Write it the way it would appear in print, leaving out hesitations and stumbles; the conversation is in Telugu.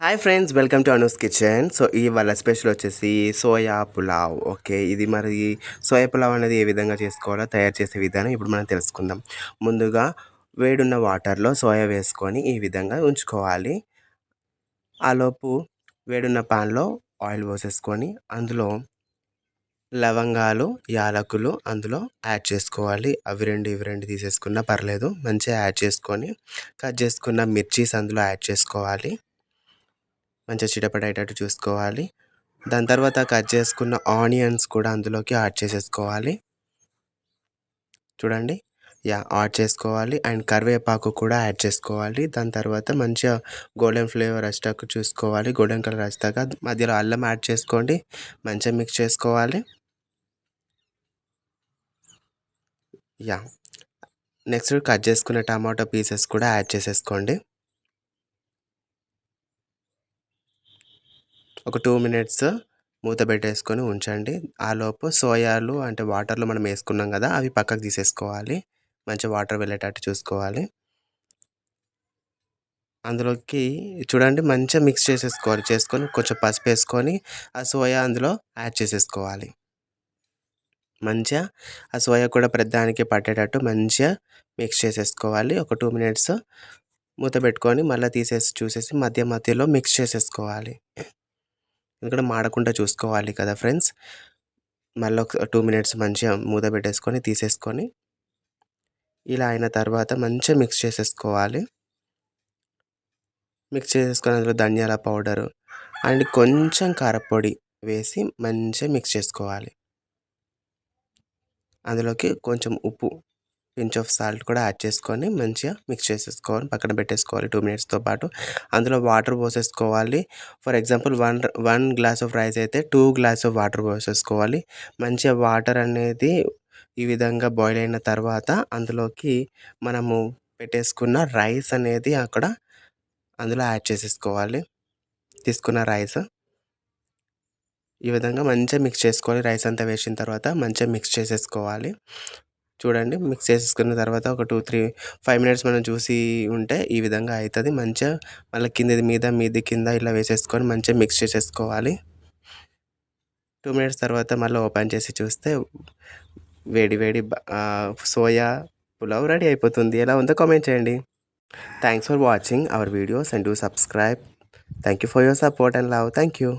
Hi friends, welcome to Anu's kitchen. So ఇవాళ స్పెషల్ వచ్చేసి సోయా పులావ్. ఓకే, ఇది మరి సోయా పులావ్ అనేది ఏ విధంగా చేసుకోవాలో తయారు చేసే విధానం ఇప్పుడు మనం తెలుసుకుందాం. ముందుగా వేడున్న వాటర్లో సోయా వేసుకొని ఈ విధంగా ఉంచుకోవాలి. ఆలోపు వేడున్న పాన్లో ఆయిల్ పోసేసుకొని అందులో లవంగాలు, యాలకులు అందులో యాడ్ చేసుకోవాలి. ఇవి రెండు తీసేసుకున్నా పర్లేదు. మంచిగా యాడ్ చేసుకొని కట్ చేసుకున్న మిర్చీస్ అందులో యాడ్ చేసుకోవాలి. మంచిగా చిటపడేటట్టు చూసుకోవాలి. దాని తర్వాత కట్ చేసుకున్న ఆనియన్స్ కూడా అందులోకి యాడ్ చేసేసుకోవాలి. చూడండి, యాడ్ చేసుకోవాలి. అండ్ కరివేపాకు కూడా యాడ్ చేసుకోవాలి. దాని తర్వాత మంచిగా గోల్డెన్ ఫ్లేవర్ వచ్చేటట్టు చూసుకోవాలి. గోల్డెన్ కలర్ వచ్చాక మధ్యలో అల్లం యాడ్ చేసుకోండి. మంచిగా మిక్స్ చేసుకోవాలి. నెక్స్ట్ కట్ చేసుకున్న టమాటో పీసెస్ కూడా యాడ్ చేసేసుకోండి. ఒక 2 మినిట్స్ మూత పెట్టేసుకొని ఉంచండి. ఆలోపు సోయాలు అంటే వాటర్లో మనం వేసుకున్నాం కదా, అవి పక్కకు తీసేసుకోవాలి. మంచిగా వాటర్ వెళ్ళేటట్టు చూసుకోవాలి. అందులోకి చూడండి మంచిగా మిక్స్ చేసేసుకోవాలి. చేసుకొని కొంచెం పసుపు వేసుకొని ఆ సోయా అందులో యాడ్ చేసేసుకోవాలి. మంచిగా ఆ సోయా కూడా ప్రతిదానికి పట్టేటట్టు మంచిగా మిక్స్ చేసేసుకోవాలి. ఒక 2 మినిట్స్ మూత పెట్టుకొని మళ్ళీ తీసేసి చూసేసి మధ్యలో మిక్స్ చేసేసుకోవాలి. ఎందుకంటే మాడకుండా చూసుకోవాలి కదా ఫ్రెండ్స్. మళ్ళీ ఒక 2 మినిట్స్ మంచిగా మూత పెట్టేసుకొని తీసేసుకొని ఇలా అయిన తర్వాత మంచిగా మిక్స్ చేసేసుకోవాలి. మిక్స్ చేసేసుకొని అందులో ధనియాల పౌడరు అండ్ కొంచెం కారపొడి వేసి మంచిగా మిక్స్ చేసుకోవాలి. అందులోకి కొంచెం ఉప్పు, పించ్ ఆఫ్ సాల్ట్ కూడా యాడ్ చేసుకొని మంచిగా మిక్స్ చేసేసుకోవాలి. పక్కన పెట్టేసుకోవాలి 2 మినిట్స్తో పాటు. అందులో వాటర్ పోసేసుకోవాలి. For example 1 glass of rice అయితే 2 గ్లాస్ ఆఫ్ వాటర్ పోసేసుకోవాలి. మంచిగా వాటర్ అనేది ఈ విధంగా బాయిల్ అయిన తర్వాత అందులోకి మనము పెట్టేసుకున్న రైస్ అనేది అక్కడ అందులో యాడ్ చేసేసుకోవాలి. తీసుకున్న రైస్ ఈ విధంగా మంచిగా మిక్స్ చేసుకోవాలి. రైస్ అంతా వేసిన తర్వాత మంచిగా మిక్స్ చేసేసుకోవాలి. చూడండి, మిక్స్ చేసేసుకున్న తర్వాత ఒక 5 మినిట్స్ మనం చూసి ఉంటే ఈ విధంగా అవుతుంది. మంచిగా మళ్ళీ కిందది మీద, మీది కింద ఇలా వేసేసుకొని మంచిగా మిక్స్ చేసేసుకోవాలి. 2 మినిట్స్ తర్వాత మళ్ళీ ఓపెన్ చేసి చూస్తే వేడి వేడి సోయా పులావ్ రెడీ అయిపోతుంది. ఎలా ఉందో కామెంట్ చేయండి. Thanks for watching our videos and do subscribe. Thank you for your support and love. Thank you.